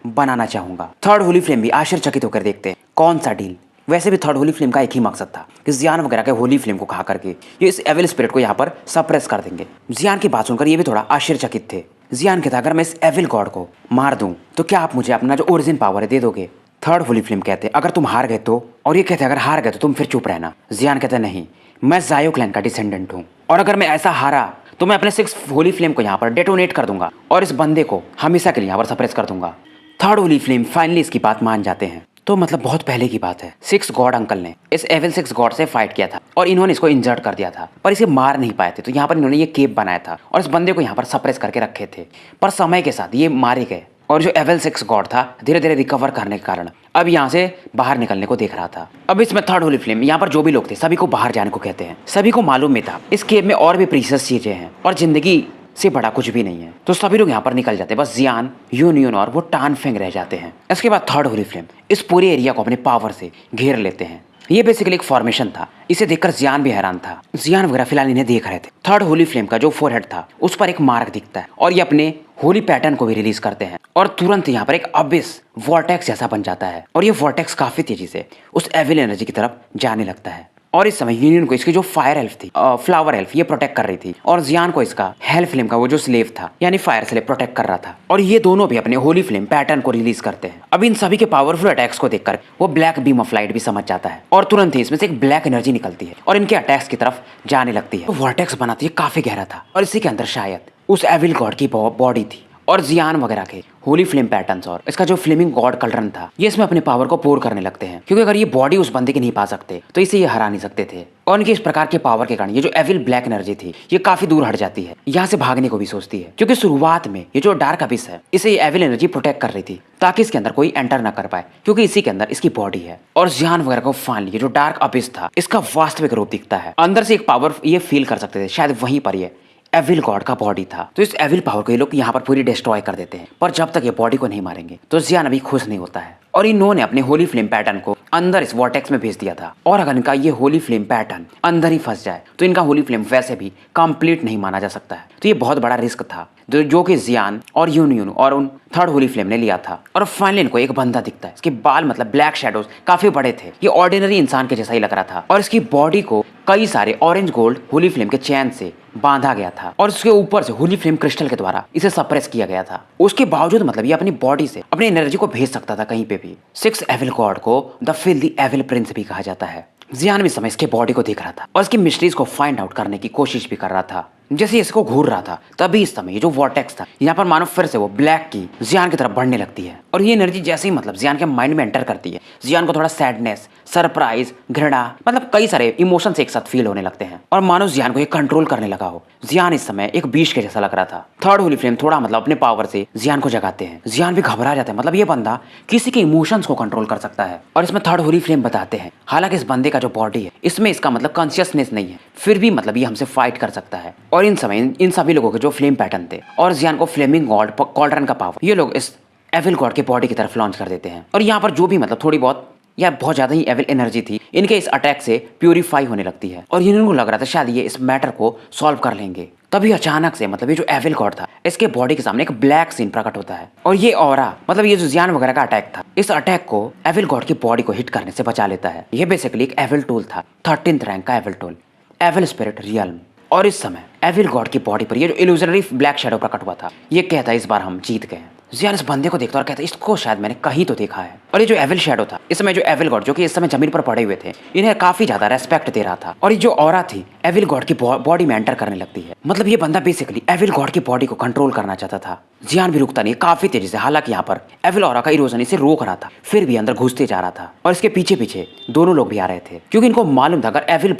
बनाना चाहूंगा। थर्ड होली फ्लेम भी आश्चर्यचकित होकर देखते हैं कौन सा डील। वैसे भी थर्ड होली फ्लेम का एक ही मकसद था कि जियान वगैरह के होली फ्लेम को खा करके ये इस एविल स्पिरिट को यहाँ पर सप्रेस कर देंगे। जियान की बात सुनकर ये भी थोड़ा आश्चर्यचकित थे। जियान कहता अगर मैं इस एविल गॉड को मार दूं तो क्या आप मुझे अपना जो ओरिजिन पावर है दे दोगे? थर्ड होली फ्लेम कहते अगर तुम हार गए तो, और ये कहते अगर हार गए तो तुम फिर चुप रहना। जियान कहते नहीं, मैं जायो क्लैन का डिसेंडेंट हूँ और अगर मैं ऐसा हारा तो मैं अपने 6 होली फ्लेम को यहाँ पर डेटोनेट कर दूंगा और इस बंदे को हमेशा के लिए यहाँ पर सप्रेस कर दूंगा। थर्ड होली फ्लेम फाइनली इसकी बात मान जाते हैं। तो मतलब बहुत पहले की बात है, 6 गॉड अंकल ने इस एविल 6 गॉड से फाइट किया था और इन्होंने इसको इंजर्ड कर दिया था, पर इसे मार नहीं पाए थे। तो यहाँ पर इन्होंने ये केप बनाया था और इस बंदे को यहाँ पर सप्रेस करके रखे थे, पर समय के साथ ये मारे गए और जो एविल 6 गॉड था धीरे धीरे रिकवर करने के कारण अब यहाँ से बाहर निकलने को देख रहा था। अब इसमें थर्ड होली फ्लेम यहाँ पर जो भी लोग थे सभी को बाहर जाने को कहते हैं। सभी को मालूम में था इस केप में और भी प्रीशियस चीजें हैं और जिंदगी से बड़ा कुछ भी नहीं है, तो सभी लोग यहाँ पर निकल जाते हैं। बस जियान, यूनियन और वो टानफेंग रह जाते हैं। इसके बाद थर्ड होली फ्लेम इस पूरे एरिया को अपने पावर से घेर लेते हैं। ये बेसिकली एक फॉर्मेशन था, इसे देखकर जियान भी हैरान था। जियान वगैरह फिलहाल इन्हें देख रहे थे। थर्ड होली फ्लेम का जो फोरहेड था उस पर एक मार्क दिखता है और ये अपने होली पैटर्न को भी रिलीज करते हैं और तुरंत यहाँ पर एक अबिस वॉर्टेक्स जैसा बन जाता है और ये वॉर्टेक्स काफी तेजी से उस एविल एनर्जी की तरफ जाने लगता है। और इस समय यूनियन को इसकी जो फायर हेल्फ थी, फ्लावर हेल्फ, ये प्रोटेक्ट कर रही थी और जियान को इसका हेल्फ फ्लेम का वो जो स्लेव था यानी फायर स्लेव प्रोटेक्ट कर रहा था और ये दोनों भी अपने होली फ्लेम पैटर्न को रिलीज करते हैं। अब इन सभी के पावरफुल अटैक्स को देखकर वो ब्लैक बीम ऑफ लाइट भी समझ जाता है और तुरंत ही इसमें से एक ब्लैक एनर्जी निकलती है और इनके अटैक्स की तरफ जाने लगती है। तो वॉर्टेक्स बनाती है काफी गहरा था और इसी के अंदर शायद उस एविल गॉड की बॉडी थी और जियान वगैरह के होली फ्लेम पैटर्न्स और इसका जो फ्लेमिंग गॉड कल्ड्रन था ये इसमें अपने पावर को पोर करने लगते हैं, क्योंकि अगर ये बॉडी उस बंदे की नहीं पा सकते तो इसे ये हरा नहीं सकते थे। और इनके इस प्रकार के पावर के कारण ये जो एविल ब्लैक एनर्जी थी ये काफी दूर हट जाती है, यहाँ से भागने को भी सोचती है, क्योंकि शुरुआत में ये जो डार्क अबिस है इसे ये एविल एनर्जी प्रोटेक्ट कर रही थी ताकि इसके अंदर कोई एंटर ना कर पाए, क्योंकि इसी के अंदर इसकी बॉडी है। और जियान वगैरह को फाइनली ये जो डार्क अबिस था इसका वास्तविक रूप दिखता है। अंदर से एक पावर ये फील कर सकते थे, शायद वहीं पर ये एविल गॉड का बॉडी था। तो इस एविल पावर को ये लोग यहाँ पर पूरी डिस्ट्रॉय कर देते हैं, पर जब तक ये बॉडी को नहीं मारेंगे तो जियान अभी खुश नहीं होता है और इन्होंने अपने होली फ्लेम पैटर्न को अंदर इस वॉर्टेक्स में भेज दिया था। और अगर इनका ये होली फ्लेम पैटर्न अंदर ही फंस जाए तो इनका होली फ्लेम वैसे भी कंप्लीट नहीं माना जा सकता है। तो ये बहुत बड़ा रिस्क था जो कि जियान और यूनियन और उन थर्ड होली फ्लेम ने लिया था। और फाइनली इनको एक बंदा दिखता है, इसके बाल मतलब ब्लैक शैडोज काफी बड़े थे, ये ऑर्डिनरी इंसान के जैसा ही लग रहा था और इसकी बॉडी को कई सारे ऑरेंज गोल्ड होली फ्लेम के चैन से बांधा गया था और उसके ऊपर से होली फ्लेम क्रिस्टल के द्वारा इसे सप्रेस किया गया था। उसके बावजूद मतलब ये अपनी बॉडी से अपनी एनर्जी को भेज सकता था कहीं पे भी। 6 एविल गॉड को द फिल्दी एविल प्रिंस भी कहा जाता है। जियान भी समय इसके बॉडी को देख रहा था और इसकी मिस्ट्रीज को फाइंड आउट करने की कोशिश भी कर रहा था। जैसे इसको घूर रहा था तभी इस समय ये जो वॉर्टेक्स था यहाँ पर मानो फिर से वो ब्लैक की जियान की तरफ बढ़ने लगती है और ये एनर्जी जैसे ही मतलब जियान के माइंड में एंटर करती है जियान को थोड़ा सैडनेस, सरप्राइज, घृणा मतलब कई सारे इमोशंस एक साथ फील होने लगते हैं और मानो जियान को ये कंट्रोल करने लगा हो। जियान इस समय एक बीच के जैसा लग रहा था। थर्ड होली फ्लेम थोड़ा मतलब अपने पावर से जियान को जगाते हैं। जियान भी घबरा जाता है, मतलब ये बंदा किसी के इमोशंस को कंट्रोल कर सकता है। और इसमें थर्ड होली फ्लेम बताते हैं हालांकि इस बंदे का जो बॉडी है इसमें इसका मतलब कॉन्शियसनेस नहीं है, फिर भी मतलब ये हमसे फाइट कर सकता है। और इन समय इन सभी लोगों के जो फ्लेम पैटर्न थे और जियान को फ्लेमिंग गॉड कॉल्ड्रन का पावर ये लोग इस एविल गॉड के बॉडी की तरफ लॉन्च कर देते हैं। और यहाँ पर जो भी मतलब थोड़ी बहुत या बहुत ज्यादा ही एविल एनर्जी थी, इनके इस अटैक से प्यूरिफाई होने लगती है और इनको लग रहा था शायद ये इस मैटर को सॉल्व कर लेंगे। तभी अचानक से मतलब ये जो एविल गॉड था इसके बॉडी के सामने एक ब्लैक सीन प्रकट होता है और ये ऑरा मतलब ये जो जियान वगैरह का अटैक था, इस अटैक को एविल गॉड की बॉडी को हिट करने से बचा लेता है। ये बेसिकली एक एविल टूल था, 13th रैंक का evil tool, evil spirit realm. और इस समय एविल गॉड की बॉडी पर ये जो इल्यूजनरी ब्लैक शैडो प्रकट हुआ था, ये कहता है इस बार हम जीत गए। जियान इस बंदे को देखता है और कहता है इसको शायद मैंने कहीं तो देखा है। और ये जो एविल शैडो था, इस समय जो एविल गॉड जो कि इस समय जमीन पर पड़े हुए थे, इन्हें काफी ज्यादा रेस्पेक्ट दे रहा था और ये जो ऑरा थी एविल गॉड की बॉडी में एंटर करने लगती है। मतलब ये बंदा बेसिकली एविल गॉड की बॉडी को कंट्रोल करना चाहता था। जियान भी रुकता नहीं, काफी तेजी से, हालांकि यहाँ पर एविल ऑरा का इरोजन इसे रोक रहा था, फिर भी अंदर घुसते जा रहा था और इसके पीछे पीछे दोनों लोग भी आ रहे थे क्योंकि इनको मालूम था अगर एविल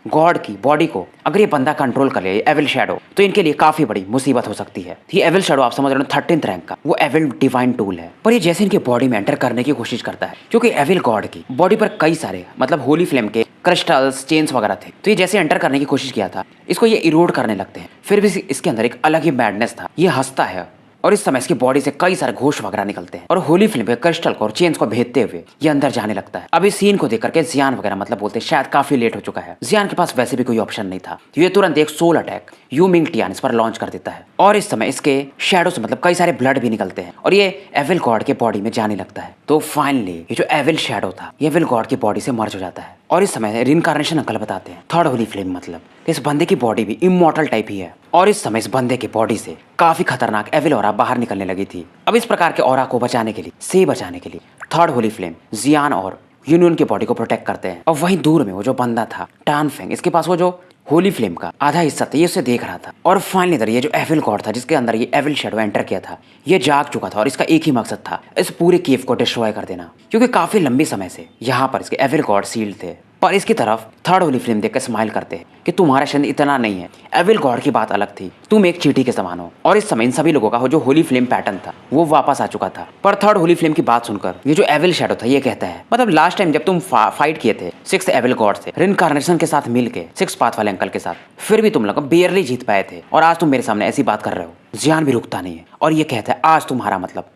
गॉड की बॉडी को अगर ये बंदा कंट्रोल कर ले एविल शैडो, तो इनके लिए काफी बड़ी मुसीबत हो सकती है। ये एविल शैडो आप समझ रहे हो 13th रैंक का वो एविल डिवाइन टूल है, पर ये जैसे इनके बॉडी में एंटर करने की कोशिश करता है क्योंकि एविल गॉड की बॉडी पर कई सारे मतलब होली फ्लेम के क्रिस्टल्स चेन्स वगैरह थे, तो ये जैसे एंटर करने की कोशिश किया था इसको ये इरोड करने लगते हैं। फिर भी इसके अंदर एक अलग ही मैडनेस था, ये हंसता है और इस समय इसकी बॉडी से कई सारे घोष वगैरह निकलते हैं और होली फिल्म के क्रिस्टल को और चेन्स को भेदते हुए ये अंदर जाने लगता है। अब इस सीन को देख करके जियान वगैरह मतलब बोलते हैं शायद काफी लेट हो चुका है। जियान के पास वैसे भी कोई ऑप्शन नहीं था, तो ये तुरंत एक soul attack Yu Ming Tian इस पर लॉन्च कर देता है और इस समय इसके शैडो से मतलब कई सारे ब्लड भी निकलते हैं और ये एविल गॉड के बॉडी में जाने लगता है। तो फाइनली ये जो एविल शैडो था ये एविल गॉड की बॉडी से मर्ज हो जाता है और इस समय रिनकार्नेशन अंकल बताते हैं 3rd होली फ्लेम मतलब इस बंदे की बॉडी भी इमॉर्टल टाइप ही है और इस समय इस बंदे के बॉडी से काफी खतरनाक एविल ऑरा बाहर निकलने लगी थी। अब इस प्रकार के ऑरा को बचाने के लिए 3rd होली फ्लेम जियान और यूनियन की बॉडी को प्रोटेक्ट करते हैं और वहीं दूर में वो जो बंदा था टानफेंग, इसके पास वो जो होली फ्लेम का आधा हिस्सा था, ये उसे देख रहा था। और फाइनली इधर ये जो एविल गॉड था जिसके अंदर ये एविल शैडो एंटर किया था, ये जाग चुका था और इसका एक ही मकसद था, इस पूरे केव को डिस्ट्रॉय कर देना क्योंकि काफी लंबे समय से यहाँ पर इसके एविल गॉड सील्ड थे। पर इसकी तरफ 3rd होली फ्लेम देखकर स्माइल करते हैं कि तुम्हारा शरीर इतना नहीं है, एविल गॉड की बात अलग थी, तुम एक चींटी के समान हो। और इस समय इन सभी लोगों का जो होली फ्लेम पैटर्न था वो वापस आ चुका था। पर 3rd होली फ्लेम की बात सुनकर ये जो एविल शैडो था ये कहता है मतलब लास्ट टाइम जब तुम फाइट किए थे 6th एविल गॉड से रिनकार्नेशन के साथ मिलके 6th पाथ वाले अंकल के साथ, फिर भी तुम लोग बेयरली जीत पाए थे और आज तुम मेरे सामने ऐसी बात कर रहे हो। जियान भी रुकता नहीं है और ये कहता है आज तुम्हारा मतलब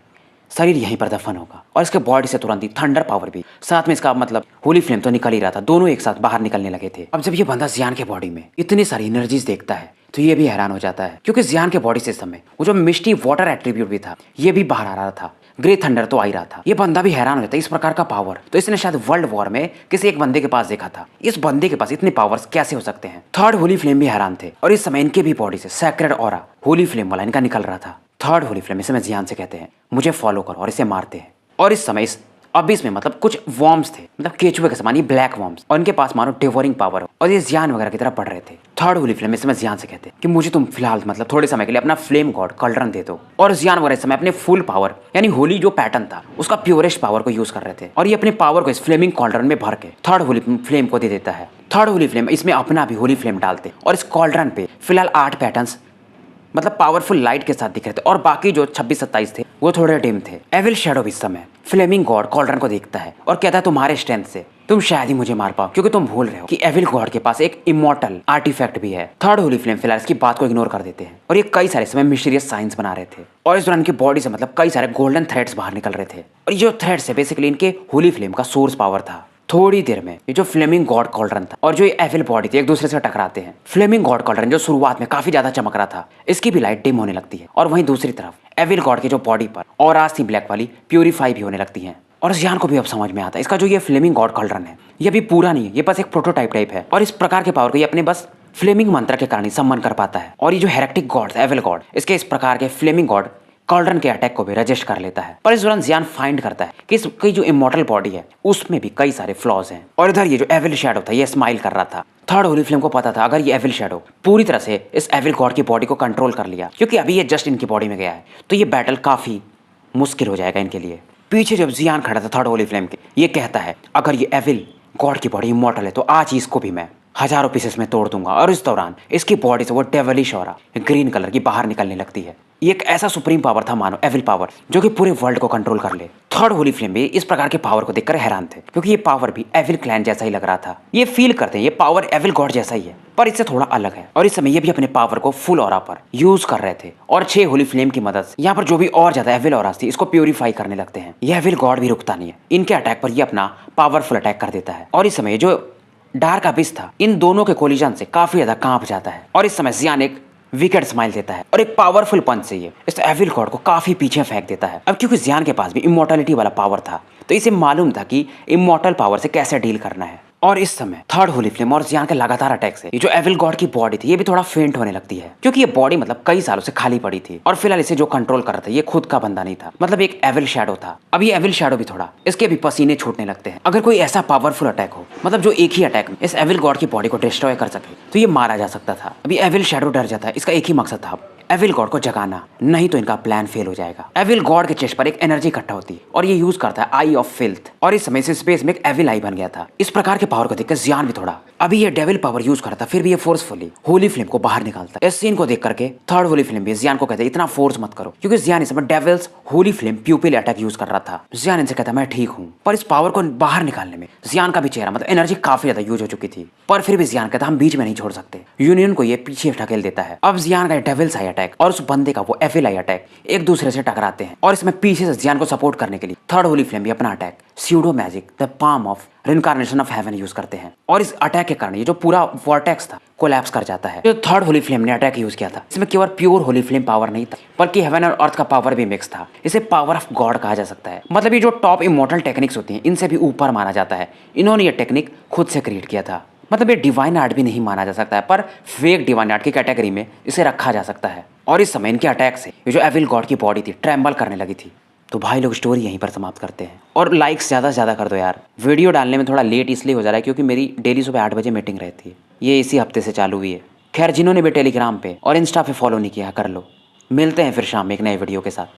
शरीर यहीं पर दफन होगा। और इसके बॉडी से तुरंत ही थंडर पावर भी, साथ में इसका मतलब होली फ्लेम तो निकल ही रहा था, दोनों एक साथ बाहर निकलने लगे थे। अब जब ये बंदा जियान के बॉडी में इतनी सारी एनर्जीज देखता है तो ये भी हैरान हो जाता है क्योंकि जियान के बॉडी से इस समय वो जो मिस्टी वाटर एट्रीब्यूट भी था ये भी बाहर आ रहा था, ग्रे थंडर तो आ ही रहा था। ये बंदा भी हैरान हो जाता है इस प्रकार का पावर तो इसने शायद वर्ल्ड वॉर में किसी एक बंदे के पास देखा था, इस बंदे के पास इतने पावर्स कैसे हो सकते हैं। 3rd होली फ्लेम भी हैरान थे और इस समय इनके भी बॉडी से सैक्रेड ऑरा होली फ्लेम वाला इनका निकल रहा था। 3rd होली फ्लेम इस समय जियान से कहते हैं मुझे फॉलो करो और इसे मारते हैं। और इस समय इस अबिस में मतलब कुछ वॉर्म्स थे, मतलब केचुए के समान, ये ब्लैक वॉर्म्स, और इनके पास मानो डिवोरिंग पावर हो और ये जियान वगैरह की तरफ बढ़ रहे थे। 3rd होली फ्लेम इस समय जियान से कहते हैं कि मुझे तुम फिलहाल मतलब थोड़े समय के लिए अपना फ्लेम गॉड कल्ड्रन दे दो। और जियान वगैरह इस समय अपने फुल पावर यानी होली जो पैटर्न था उसका प्योरेस्ट पावर को यूज कर रहे थे और ये अपने पावर को इस फ्लेमिंग कॉल्ड्रन में भर के 3rd होली फ्लेम को दे देता है। 3rd होली फ्लेम इसमें अपना भी होली फ्लेम डालते और इस कॉल्ड्रन पे फिलहाल 8 पैटर्न्स मतलब पावरफुल लाइट के साथ दिख रहे थे और बाकी जो 26-27 थे वो थोड़े डिम थे। एविल शैडो भी इस समय फ्लेमिंग गॉड कॉल्ड्रन को देखता है और कहता है तुम्हारे स्ट्रेंथ से तुम शायद ही मुझे मार पाओ क्योंकि तुम भूल रहे हो कि एविल गॉड के पास एक इमॉर्टल आर्टिफैक्ट भी है। 3rd होली फ्लेम फिलहाल इसकी बात को इग्नोर कर देते हैं और ये कई सारे समय मिस्टीरियस साइंस बना रहे थे और इस दौरान इनकी बॉडी से मतलब कई सारे गोल्डन थ्रेड्स बाहर निकल रहे थे और ये जो थ्रेड्स है बेसिकली इनके होली फ्लेम का सोर्स पावर था। थोड़ी देर में ये जो फ्लेमिंग गॉड कॉल्ड्रन था और जो ये एविल बॉडी थी एक दूसरे से टकराते हैं। फ्लेमिंग गॉड कॉल्ड्रन जो शुरुआत में काफी ज्यादा चमक रहा था इसकी भी लाइट डिम होने लगती है और वहीं दूसरी तरफ एविल गॉड की जो बॉडी पर ऑरास थी ब्लैक वाली प्यूरिफाई भी होने लगती हैं। और जियान को भी अब समझ में आता है इसका जो ये फ्लेमिंग गॉड कॉल्ड्रन है ये भी पूरा नहीं है, ये बस एक प्रोटोटाइप टाइप है और इस प्रकार के पावर को ये अपने बस फ्लेमिंग मंत्र के कारण ही सम्मान कर पाता है। और ये जो हेरेक्टिक गॉड एविल गॉड इसके इस प्रकार के फ्लेमिंग गॉड कॉल्ड्रन के अटैक को भी रजिस्ट कर लेता है। पर इस दौरान जियान फाइंड करता है कि इसकी जो इमॉर्टल बॉडी है उसमें भी कई सारे फ्लॉज हैं। और इधर ये जो एविल शैडो था ये स्माइल कर रहा था। 3rd होली फ्लेम को पता था अगर ये एविल शैडो पूरी तरह से इस एविल गॉड की बॉडी को कंट्रोल कर लिया, क्योंकि अभी ये जस्ट इनकी बॉडी में गया है, तो ये बैटल काफी मुश्किल हो जाएगा इनके लिए। पीछे जब जियान खड़ा था 3rd होली फ्लेम के, ये कहता है अगर ये एविल गॉड की बॉडी इमॉर्टल है तो आज ही इसको भी मैं हजारों पीसेस में तोड़ दूंगा। और इस दौरान इसकी बॉडी से वो डेविलिश ऑरा ग्रीन कलर की बाहर निकलने लगती है। ये एक ऐसा सुप्रीम पावर था, मानो एविल पावर, जो कि पूरे वर्ल्ड को कंट्रोल कर ले। थर्ड होली फ्लेम भी इस प्रकार के पावर को देखकर हैरान थे, क्योंकि ये पावर भी एविल क्लैन जैसा ही लग रहा था। ये फील करते हैं ये पावर एविल गॉड जैसा ही है, पर इससे थोड़ा अलग है। और इस समय ये भी अपने पावर को फुल ऑरा पर यूज कर रहे थे और 6 होली फ्लेम की मदद से यहाँ पर जो भी और ज्यादा एविल ऑरास थी इसको प्यूरिफाई करने लगते हैं। ये एविल गॉड भी रुकता नहीं है, इनके अटैक पर ये अपना पावरफुल अटैक कर देता है। और इस समय जो डार्क अबिस था इन दोनों के कोलिजन से काफी ज्यादा कांप जाता है। और इस समय जियान एक विकेट स्माइल देता है और एक पावरफुल पंच से ये इस एविल गॉड को काफी पीछे फेंक देता है। अब क्योंकि जियान के पास भी इमोर्टलिटी वाला पावर था, तो इसे मालूम था कि इमोर्टल पावर से कैसे डील करना है। और इस समय थर्ड होली फ्लेम और जियान के लगातार अटैक से ये जो एविल गॉड की बॉडी थी ये भी थोड़ा फेंट होने लगती है, क्योंकि ये बॉडी मतलब कई सालों से खाली पड़ी थी और फिलहाल इसे जो कंट्रोल कर रहा था ये खुद का बंदा नहीं था, मतलब एक एविल शैडो था। अब ये एविल शैडो भी थोड़ा इसके भी पसीने छूटने लगते हैं। अगर कोई ऐसा पावरफुल अटैक हो, मतलब जो एक ही अटैक में इस एविल गॉड की बॉडी को डिस्ट्रॉय कर सके, तो ये मारा जा सकता था। अभी एविल शैडो डर जाता है। इसका एक ही मकसद था, एविल गॉड को जगाना, नहीं तो इनका प्लान फेल हो जाएगा। एविल गॉड के चेस्ट पर एक एनर्जी इकट्ठा होती है और ये यूज करता है आई ऑफ फिल्थ, और इस समय से स्पेस में एक एविल आई बन गया था। इस प्रकार के पावर को देखकर जियान भी थोड़ा अभी ये डेविल पावर यूज करता, फिर भी ये फोर्सफुली होली फ्लेम को बाहर निकालता। इस सीन को देख करके थर्ड होली फ्लेम भी जियान को कहता है इतना फोर्स मत करो, क्योंकि जियान इस समय devil's holy flame pupil attack use कर रहा था। जियान इनसे कहता मैं ठीक हूँ, पर इस पावर को बाहर निकालने में जियान का भी चेहरा मतलब एनर्जी काफी ज्यादा यूज हो चुकी थी। पर फिर भी जियान कहता हम बीच में नहीं छोड़ सकते। यूनियन को ये पीछे ढकेल देता है। अब जियान का डेविल्स आई अटैक और उस बंदे का वो एविल आई अटैक एक दूसरे से टकराते हैं, और इसमें पीछे से जियान को सपोर्ट करने के लिए थर्ड होली फ्लेम भी अपना attack pseudo magic the palm of reincarnation of heaven use करते हैं। और इस अटैक के कारण ये जो पूरा वॉर्टेक्स था कोलैप्स कर जाता है। जो थर्ड होली फ्लेम ने अटैक यूज किया था इसमें केवल प्योर होली फ्लेम पावर नहीं था, बल्कि हेवन और अर्थ का पावर भी मिक्स था। इसे पावर ऑफ गॉड कहा जा सकता है। मतलब ये जो टॉप इमोर्टल टेक्निक्स होती हैं इनसे भी ऊपर माना जाता है। इन्होंने ये टेक्निक खुद से क्रिएट किया था। मतलब ये डिवाइन आर्ट भी नहीं माना जा सकता है, पर फेक डिवाइन आर्ट की कैटेगरी में इसे रखा जा सकता है। और इस समय इनके अटैक से ये जो एविल गॉड की बॉडी थी ट्रेम्बल करने लगी थी। तो भाई लोग स्टोरी यहीं पर समाप्त करते हैं, और लाइक्स ज़्यादा से ज़्यादा कर दो यार। वीडियो डालने में थोड़ा लेट इसलिए हो जा रहा है क्योंकि मेरी डेली सुबह 8 बजे मीटिंग रहती है। ये इसी हफ्ते से चालू हुई है। खैर जिन्होंने भी टेलीग्राम पे और इंस्टा पे फॉलो नहीं किया कर लो। मिलते हैं फिर शाम में एक नए वीडियो के साथ।